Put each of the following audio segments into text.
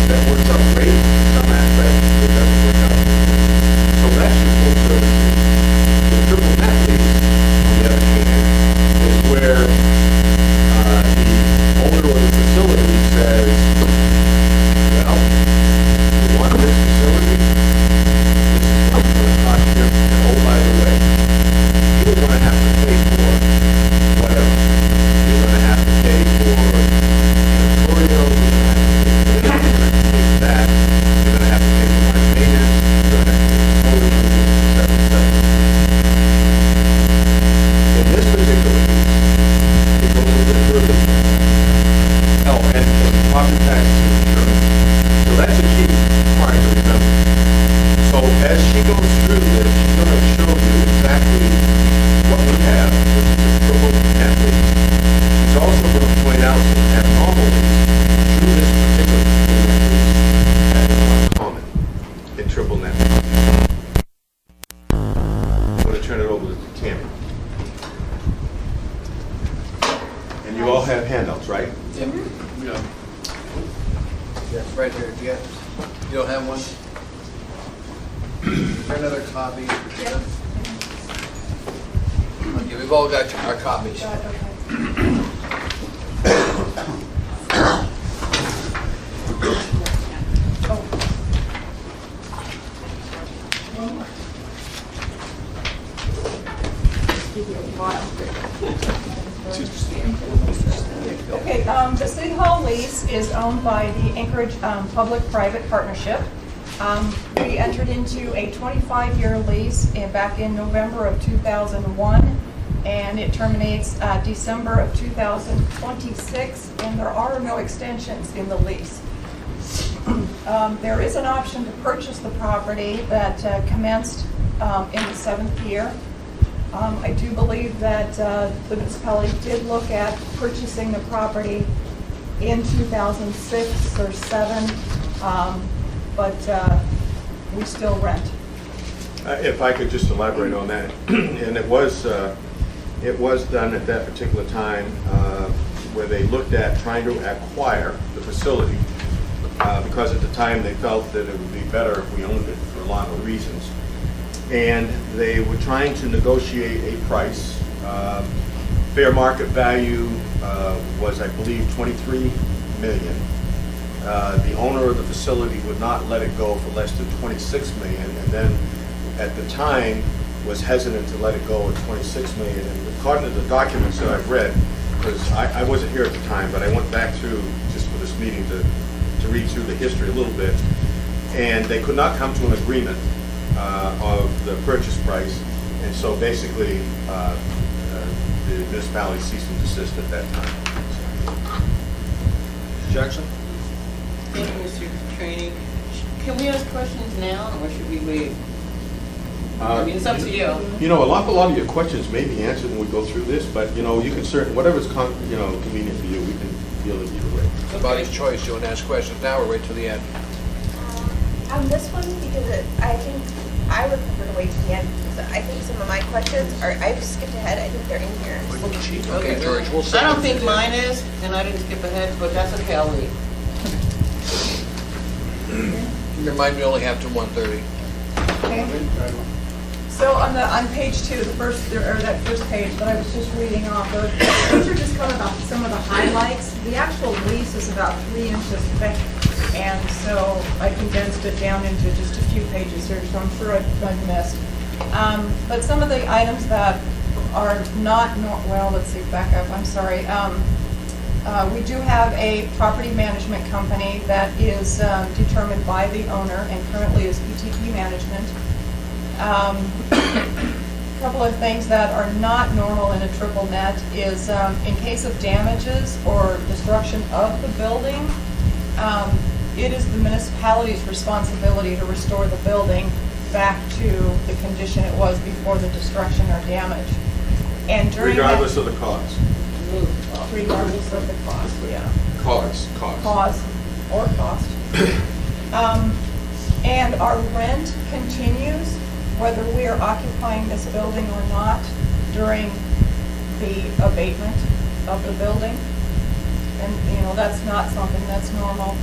that works out great. Some aspects it doesn't work out. So that's your full service lease. The triple net lease, on the other hand, is where the owner of the facility says, well, you want this facility? This is what it's going to cost you. And oh, by the way, you're going to have to pay for whatever. You're going to have to pay for editorial, you're going to have to pay for that, you're going to have to pay for my maintenance, you're going to have to pay for television, et cetera, et cetera. In this particular case, it goes a little bit further. Oh, and property taxes and insurance. So that's a key part to remember. So as she goes through this, she's going to show you exactly what we have, which is a triple net lease. She's also going to point out some abnormalities to this particular triple net lease that is not common in triple net lease. I'm going to turn it over to Tammy. And you all have handouts, right? Yep. Yeah. Yeah, right here. Yeah. You don't have one? Is there another copy? Yep. Okay, we've all got our copies. Okay, the City Hall lease is owned by the Anchorage Public-Private Partnership. We entered into a 25-year lease back in November of 2001, and it terminates December of 2026, and there are no extensions in the lease. There is an option to purchase the property that commenced in the 7th year. I do believe that the municipality did look at purchasing the property in 2006 or 7, but we still rent. If I could just elaborate on that, and it was done at that particular time where they looked at trying to acquire the facility because at the time they felt that it would be better if we owned it for a lot of reasons. And they were trying to negotiate a price. Fair market value was, I believe, $23 million. The owner of the facility would not let it go for less than $26 million, and then at the time was hesitant to let it go at $26 million. And according to the documents that I've read, because I wasn't here at the time, but I went back through just for this meeting to read through the history a little bit, and they could not come to an agreement of the purchase price, and so basically the municipality ceased and desist at that time. Jackson? Thank you, Mr. Training. Can we ask questions now, or should we wait? I mean, it's up to you. You know, an awful lot of your questions may be answered when we go through this, but you know, you can whatever's convenient for you, we can deal with either way. Somebody's choice. You want to ask questions now or wait till the end? On this one, because I think I would prefer to wait to the end, because I think some of my questions are, I've skipped ahead, I think they're in here. Okay, George, we'll see. I don't think mine is, and I didn't skip ahead, but that's okay, I'll wait. Remind me, only have to 1:30. Okay. So on page 2, that first page that I was just reading off of, these are just kind of some of the highlights. The actual lease is about 3 inches thick, and so I condensed it down into just a few pages here, so I'm sure I've missed. But some of the items that are not, well, let's see, back up, I'm sorry. We do have a property management company that is determined by the owner and currently is PTP Management. A couple of things that are not normal in a triple net is in case of damages or destruction of the building, it is the municipality's responsibility to restore the building back to the condition it was before the destruction or damage. And during regardless of the cause. Regardless of the cost, yeah. Cause Or cost. And our rent continues whether we are occupying this building or not during the abatement of the building. And, you know, that's not something that's normal.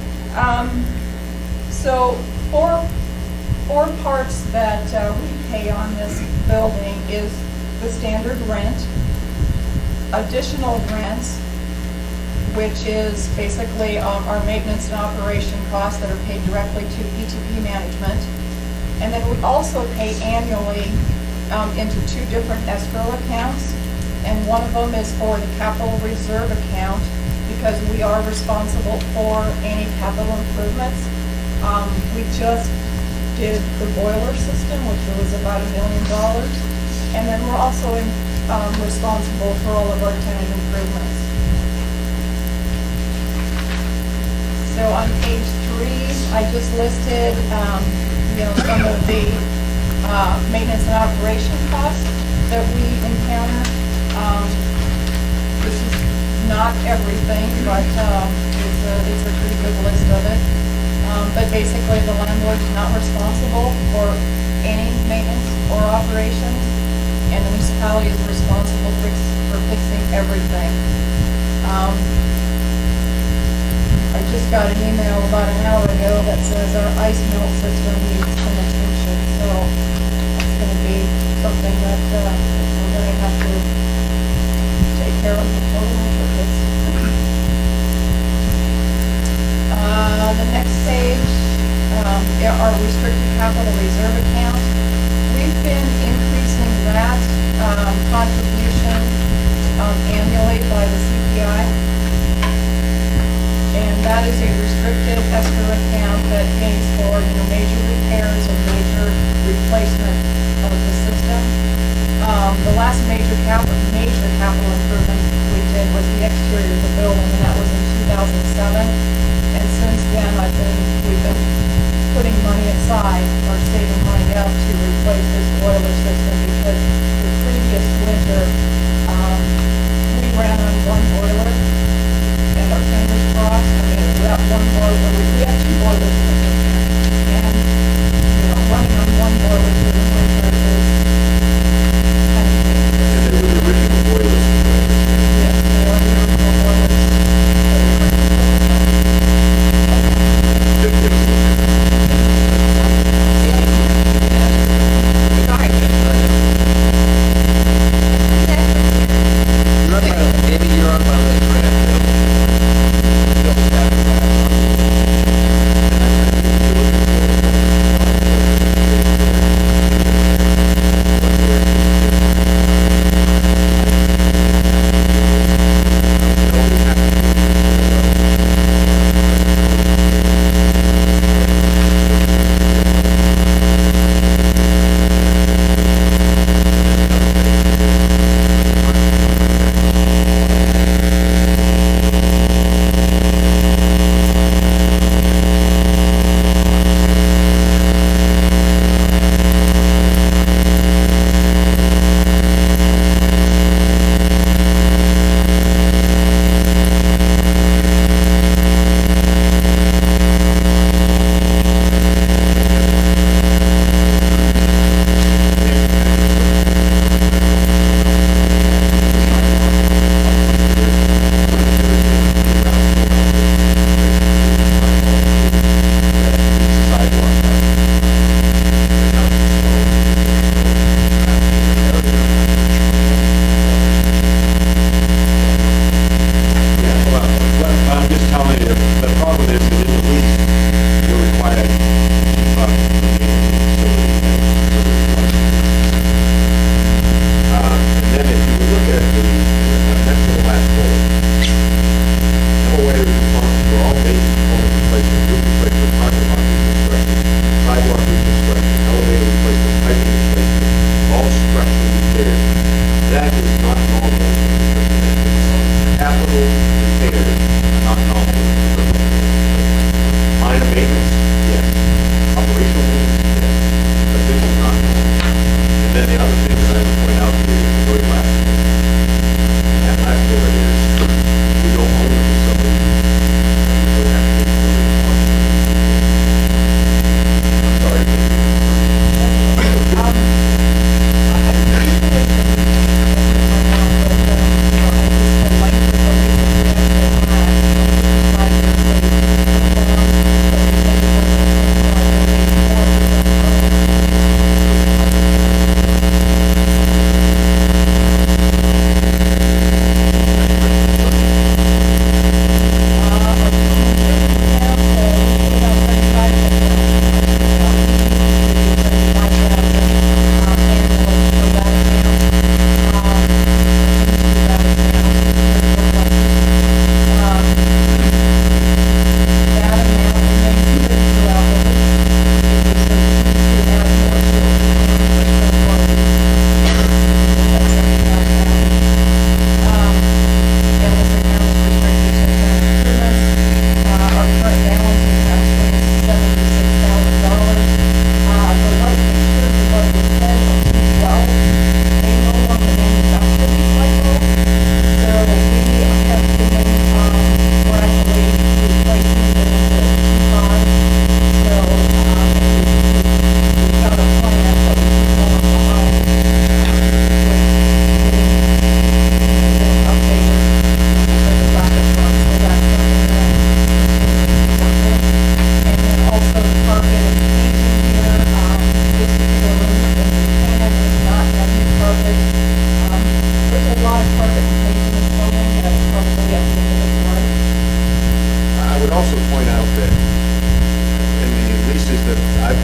So four parts that we pay on this building is the standard rent, additional rents, which is basically our maintenance and operation costs that are paid directly to ETP management. And then we also pay annually into two different escrow accounts. And one of them is for the capital reserve account, because we are responsible for any capital improvements. We just did the boiler system, which was about $1 million. And then we're also responsible for all of our tenant improvements. So on page 3, I just listed, some of the maintenance and operation costs that we encounter. This is not everything, but it's a pretty good list of it. But basically, the landlord's not responsible for any maintenance or operations, and the municipality is responsible for fixing everything. I just got an email about an hour ago that says our ice melt system needs some attention, so it's going to be something that we're going to have to take care of before the winter hits. The next page, our restricted capital reserve account. We've been increasing that contribution annually by the CPI. And that is a restricted escrow account that pays for, major repairs and major replacement of the system. The last major capital improvement we did was the exterior of the building, and that was in 2007. And since then, we've been putting money aside or saving money up to replace this boiler system, because the previous winter, we ran on one boiler, and our fingers crossed. We have one boiler. We have two boilers in the winter, and running on one boiler through the winter is kind of dangerous. And they were the original boilers. Yes, they are the original boilers.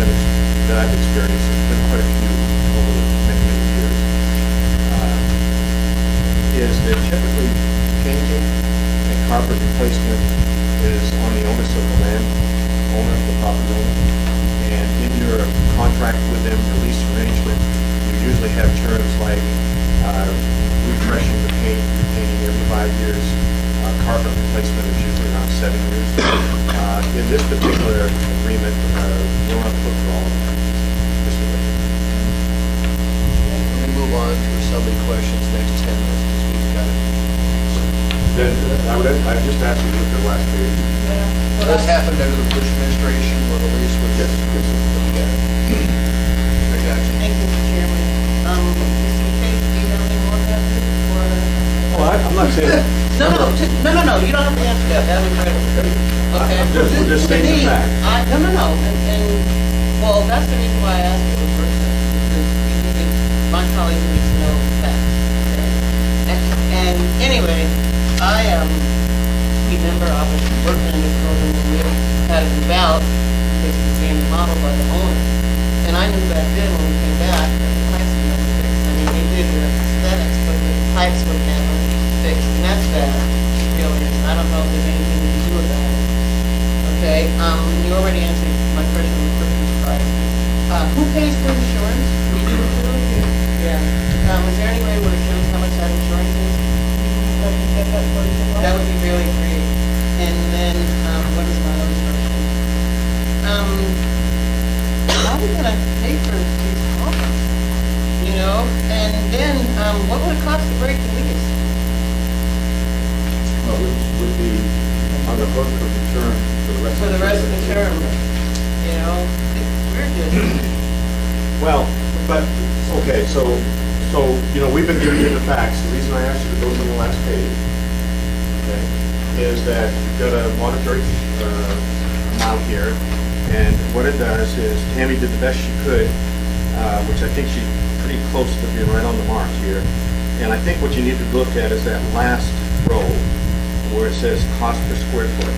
that I've experienced, there's been quite a few over the many, many years, is that typically painting and carpet replacement is on the onus of the land owner, the property owner. And in your contract with them, your lease arrangement, you usually have terms like refreshing the paint, repainting every 5 years. Carpet replacement is usually around 7 years. In this particular agreement, we're on the hook for all of them. Just to let you know. Let me move on to assembly questions next 10 minutes, because we've got it. Then, I just asked you to look at the last page. Well, this happened under the Bush administration, where the lease was. Yes, yes, sir. We got it. Mr. Jackson. Thank you, Mr. Chairman. Mr. Chase, do you have any more to add or? Oh, I'm not saying. No, you don't have to answer that, that was right. Okay? We're just To stating the me, fact. No, and, well, that's the reason why I asked you the first time, because you needed, my colleagues need to know the facts, okay? And anyway, I remember I was working in this building and we had it eval because it was being remodeled by the owner. And I knew back then when we came back, that the pipes were never fixed. I mean, they did the aesthetics, but the pipes were never fixed, and that's bad, really. I don't know if there's anything we can do about it. Okay, you already answered my question on the Christmas price. Who pays for insurance? We do it too? Yeah. Is there any way where it shows how much that insurance is? That would be really great. And then, what is my other question? How are we gonna pay for these offices? You know, and then, what would it cost to break the lease? Would be on the hook of the term For the rest of the term, you know, we're just, Well, but, okay, so, we've been giving you the facts. The reason I asked you to go to the last page, okay, is that you've got a monetary amount here, and what it does is Tammy did the best she could, which I think she's pretty close to being right on the mark here. And I think what you need to look at is that last row where it says cost per square foot.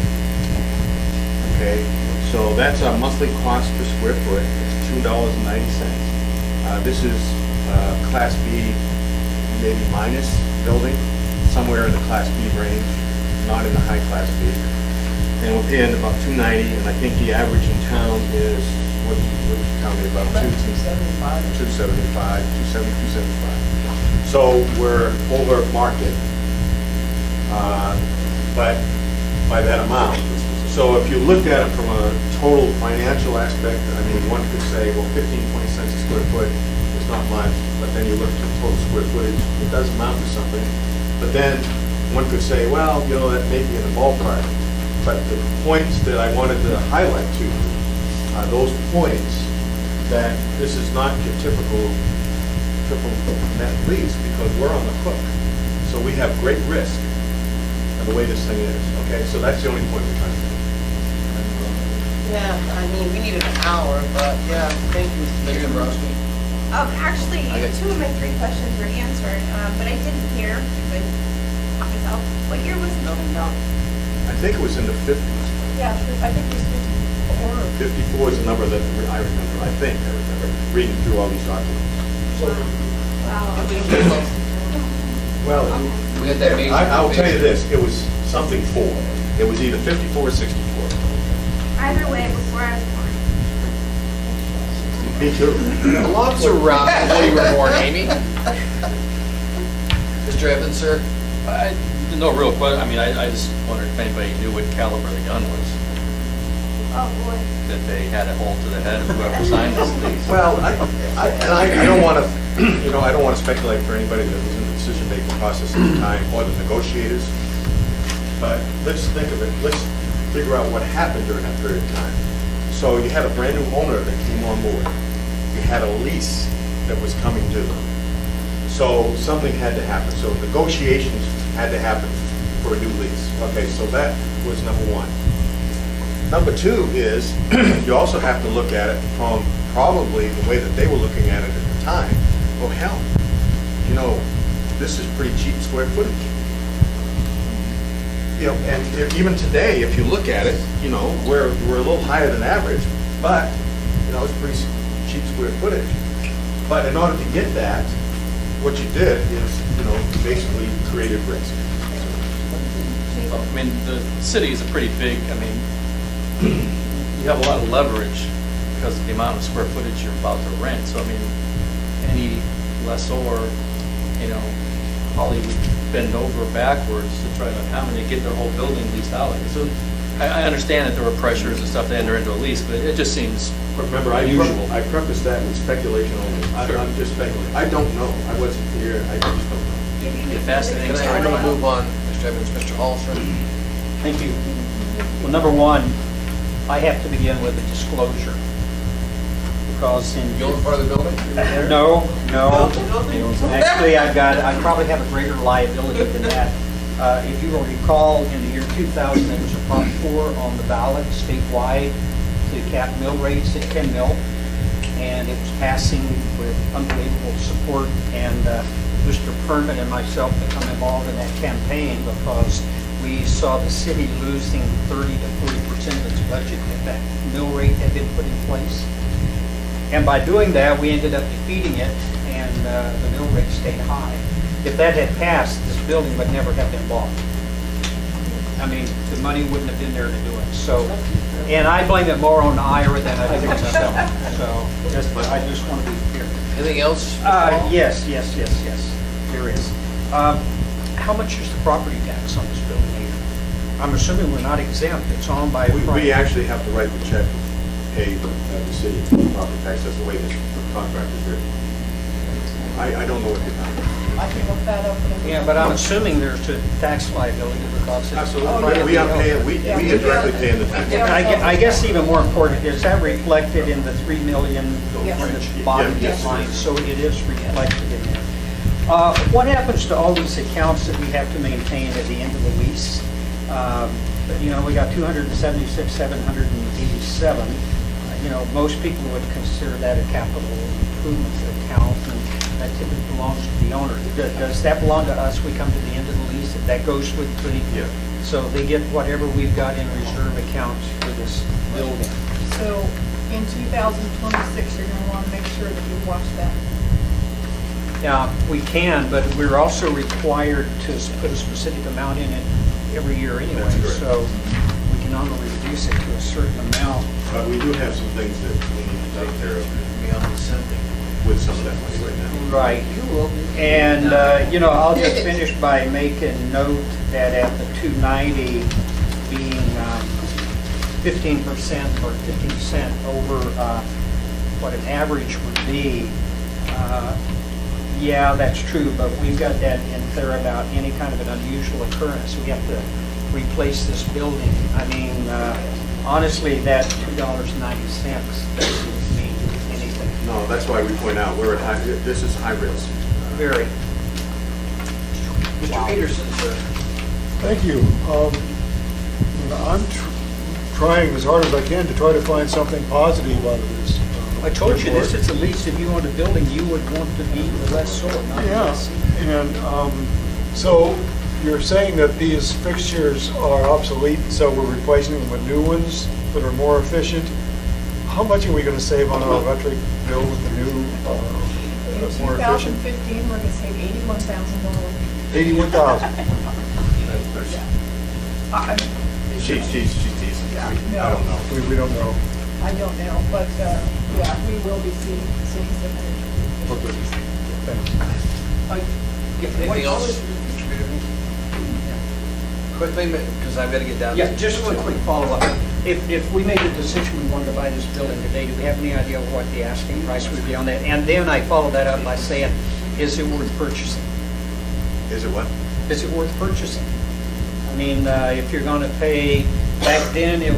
Okay, so that's a monthly cost per square foot. It's $2.90. This is Class B, maybe minus building, somewhere in the Class B range, not in the high Class B. And we're paying about $2.90, and I think the average in town is, what did you tell me about? $2.75, $2.75. So we're over market, but by that amount. So if you looked at it from a total financial aspect, I mean, one could say, well, 15, 20 cents a square foot is not much, but then you look at the total square footage, it does amount to something. But then one could say, well, that may be in the ballpark. But the points that I wanted to highlight to you are those points that this is not your typical triple net lease, because we're on the hook. So we have great risk of the way this thing is, okay? So that's the only point we're trying to make. yeah, I mean, we needed an hour, but yeah, thank you, Mr. Mr. Chairman. Dombrowski. Actually, Okay. 2 of my 3 questions were answered, but I didn't hear, because I caught myself. What year was the building built? I think it was in the 50s. Yeah, I think it was 54. 54 is the number that I remember, I remember reading through all these documents. Wow. It was close. Well, We had that major. I'll tell you this, it was something 4. It was either 54 or 64. Either way, before I was born. Me too. Lots around before you were born, Amy. Mr. Evans, sir? No real question, I mean, I just wondered if anybody knew what caliber the gun was, Oh, boy. that they had a hole to the head of whoever signed this lease. Well, I don't want to, I don't want to speculate for anybody that was in the decision-making process at the time, or the negotiators, but let's think of it, let's figure out what happened during that period of time. So you had a brand-new owner that came on board. You had a lease that was coming due. So something had to happen. So negotiations had to happen for a new lease. Okay, so that was number 1. Number 2 is, you also have to look at it from probably the way that they were looking at it at the time. Well, hell, this is pretty cheap square footage. And even today, if you look at it, we're a little higher than average, but, it's pretty cheap square footage. But in order to get that, what you did is, you basically created risk. I mean, the city is a pretty big, I mean, you have a lot of leverage because of the amount of square footage you're about to rent. So, I mean, any lessor, probably would bend over backwards to try to accommodate, get their whole building leased out. So I understand that there were pressures and stuff to enter into a lease, but it just seems Remember, unusual. I prefaced that with speculation only. Sure. I'm just speculating. I don't know. I wasn't here. I just don't know. Get fascinating. Can I, I'm gonna move on, Mr. Evans, Mr. Hollister. Thank you. Well, number one, I have to begin with a disclosure. Because in... You own part of the building? No. Actually, I probably have a greater liability than that. If you will recall, in the year 2000, there was a Prop 4 on the ballot statewide to cap mill rates at 10 mil. And it was passing with unbelievable support. And Mr. Perman and myself become involved in that campaign because we saw the city losing 30 to 40% of its budget if that mill rate had been put in place. And by doing that, we ended up defeating it, and the mill rate stayed high. If that had passed, this building would never have been bought. I mean, the money wouldn't have been there to do it. So, and I blame it more on IRA than I do myself. So, I just want to be clear. Anything else? Yes, there is. How much is the property tax on this building here? I'm assuming we're not exempt. It's owned by a We private. actually have to write the check, pay the city property tax. That's the way the contract is written. I don't know what the amount is. I can look that up. Yeah, but I'm assuming there's a tax liability because it's Absolutely. We are paying, we indirectly paying the tax. I guess even more important, is that reflected in the 3 million on the bottom Yes. line? So it is reflected in there. What happens to all these accounts that we have to maintain at the end of the lease? We got 276, 787. Most people would consider that a capital improvement account, and that typically belongs to the owner. Does that belong to us? We come to the end of the lease, if that goes with the... Yeah. So they get whatever we've got in reserve accounts for this building. So in 2026, you're going to want to make sure that you watch that. Yeah, we can, but we're also required to put a specific amount in it every year anyway. That's correct. So we can only reduce it to a certain amount. But we do have some things that we need to take care of Beyond the something. with some of that money right now. Right. And, I'll just finish by making note that at the 290 being 15% or 50% over what an average would be, yeah, that's true, but we've got that in there about any kind of an unusual occurrence. We have to replace this building. I mean, honestly, that $2.90 doesn't mean anything. No, that's why we point out, we're at high, this is high risk. Very. Mr. Peterson, sir. Thank you. I'm trying as hard as I can to try to find something positive out of this. I told you, this report. is a lease. If you owned a building, you would want to be the lessor, not the Yeah, lessee. and so you're saying that these fixtures are obsolete, so we're replacing them with new ones that are more efficient. How much are we going to save on our electric bill with the new, In more efficient? 2015, we're going to save $81,000. 81,000. She's decent. Yeah, I don't know. We don't know. I don't know, but, yeah, we will be seeing some. Anything else, Mr. Peterson? Quickly, because I've got to get down. Yeah, just one quick follow-up. If we made a decision we wanted to buy this building today, do we have any idea what the asking price would be on that? And then I follow that up by saying, is it worth purchasing? Is it what? Is it worth purchasing? I mean, if you're going to pay, back then they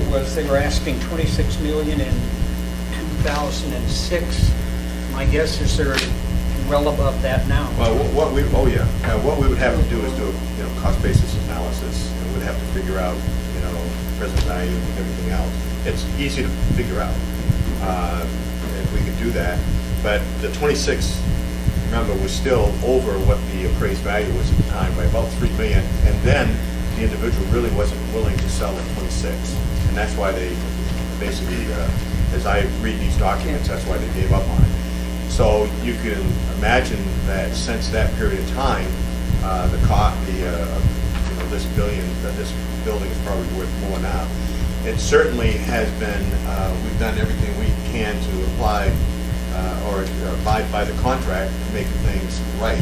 were asking 26 million in 2006. My guess is they're well above that now. Well, what we would have to do is do a cost basis analysis, and we'd have to figure out, present value and everything else. It's easy to figure out, if we could do that. But the 26, remember, was still over what the appraised value was at the time by about 3 million, and then the individual really wasn't willing to sell at 26, and that's why they basically as I read these documents, that's why they gave up on it. So you can imagine that since that period of time, this building is probably worth more now. It certainly has been, we've done everything we can to apply or abide by the contract to make things right.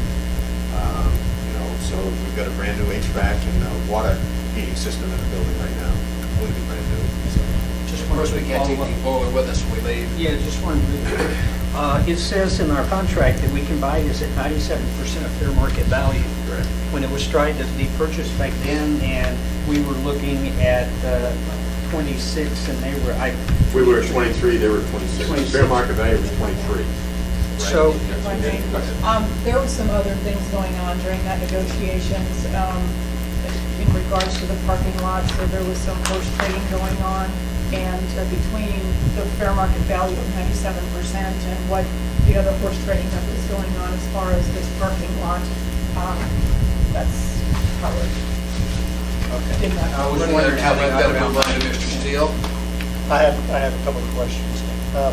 So we've got a brand new HVAC and water heating system in the building right now, completely brand new. So, Of course, we can't take the boiler with us when we leave. Yeah, just one. It says in our contract that we can buy this at 97% of fair market value. correct. When it was tried to be purchased back then, and we were looking at 26, and they were, We were at 23, they were at 26. 26. Fair market value was 23. so, If I may. There was some other things going on during that negotiations in regards to the parking lot. So there was some horse trading going on, and between the fair market value of 97% and what the other horse trading that was going on as far as this parking lot, that's covered. okay. In that. I was wondering how we've got to move on to Mr. Steele. I have a couple of questions.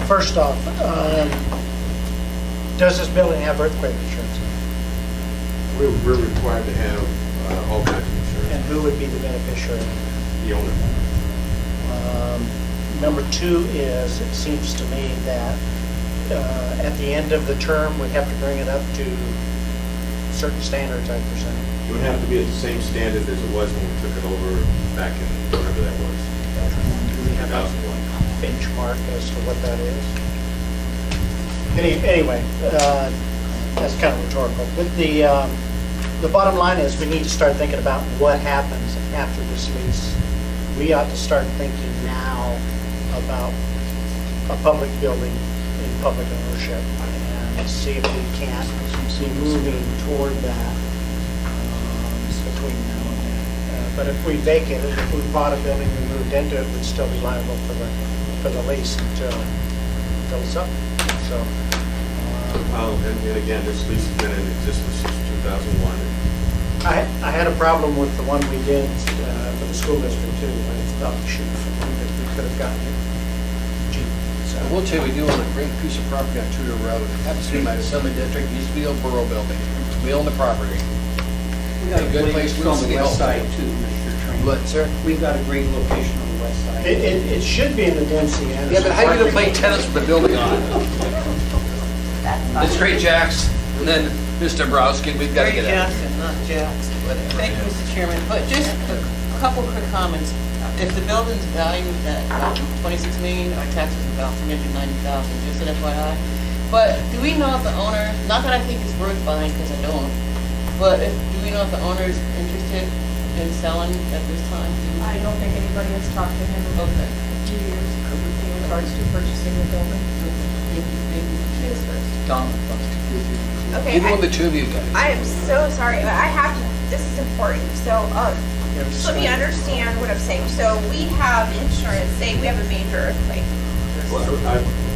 First off, does this building have earthquake insurance? We're required to have all kinds of And insurance. who would be the beneficiary? The owner. Number two is, it seems to me that at the end of the term, we'd have to bring it up to certain standards, I presume. It would have to be at the same standard as it was when we took it over back in whatever that was. Do we have a 2001. benchmark as to what that is? Anyway, that's kind of rhetorical. But the bottom line is, we need to start thinking about what happens after this lease. We ought to start thinking now about a public building in public ownership and see if we can't be moving toward that between now and then. But if we vacated, if we bought a building, we moved into it, we'd still be liable for the lease until it's up. So, And again, this lease has been in existence since 2001. I had a problem with the one we did for the school district too. I thought, shoot, that we could have gotten it cheap. So, I will tell you, we do own a great piece of property on Tudor Road. Happens to be my assembly district, used to be a borough building. We own the property. We got a Good great place place for on the city west hall. side too, Mr. Train. What, sir? We've got a great location on the west side. It should be in the Dempsey Anderson. Yeah, but how are you gonna play tennis with the building on it? It's Great Jacks, and then Mr. Browski, we've got to Great get out. Jackson, not Jacks, whatever. Thank you, Mr. Chairman. But just a couple quick comments. If the building's valued at 26 million, our taxes are about 390,000, just an FYI. But do we know if the owner, not that I think it's worth buying, because I don't, but do we know if the owner is interested in selling at this time? I don't think anybody has talked to him in Okay. a few years in regards to purchasing the building. Thank you. Cheers first. Tom, Okay, Either one of the two of you guys. I am so sorry, but I have to, this is important. So, just let me understand what I'm saying. So we have insurance, say we have a major earthquake.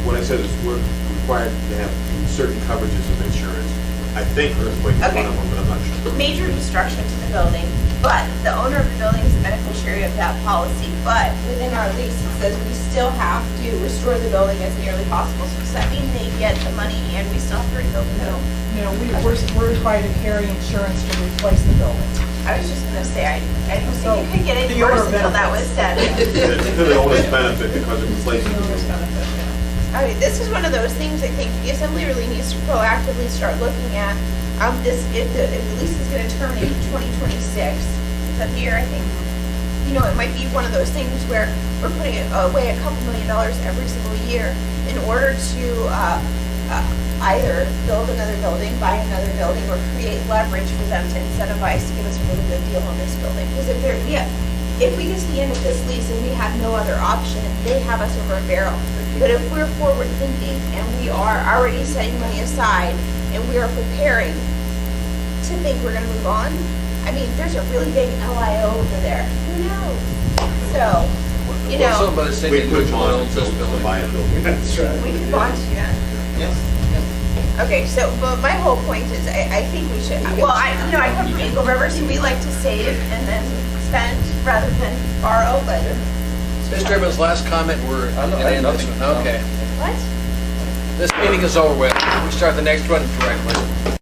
What I said is we're required to have certain coverages of insurance. I think earthquake is Okay. one of them, but I'm not sure. Major destruction to the building, but the owner of the building is the beneficiary of that policy. But within our lease, it says we still have to restore the building as nearly possible. So does that mean they get the money and we still have to rebuild the building? No, we're required to carry insurance to replace the building. I was just gonna say, I don't So, think you could get any the owner worse until that was benefits. said. It's to the owner's benefit because it replaces the Owner's building. benefit, yeah. I mean, this is one of those things I think the assembly really needs to proactively start looking at. If the lease is gonna terminate in 2026, it's up here, I think, it might be one of those things where we're putting away a couple $1 million every single year in order to either build another building, buy another building, or create leverage for them to incentivize to give us a really good deal on this building. Because if we get to the end of this lease and we have no other option, they have us over a barrel. But if we're forward thinking and we are already setting money aside and we are preparing to think we're gonna move on, I mean, there's a really big LIO over there. Who knows? So, Well, somebody said We they could would bond own this to building. buy a building. That's right. we could bond to that. Yes. Okay, so, but my whole point is, I think we should, well, I come from Eagle River, so we like to save and then spend rather than borrow, but Mr. Evans, last comment, we're I know, I in have this nothing. one. Okay. What? This meeting is over with. We start the next one directly.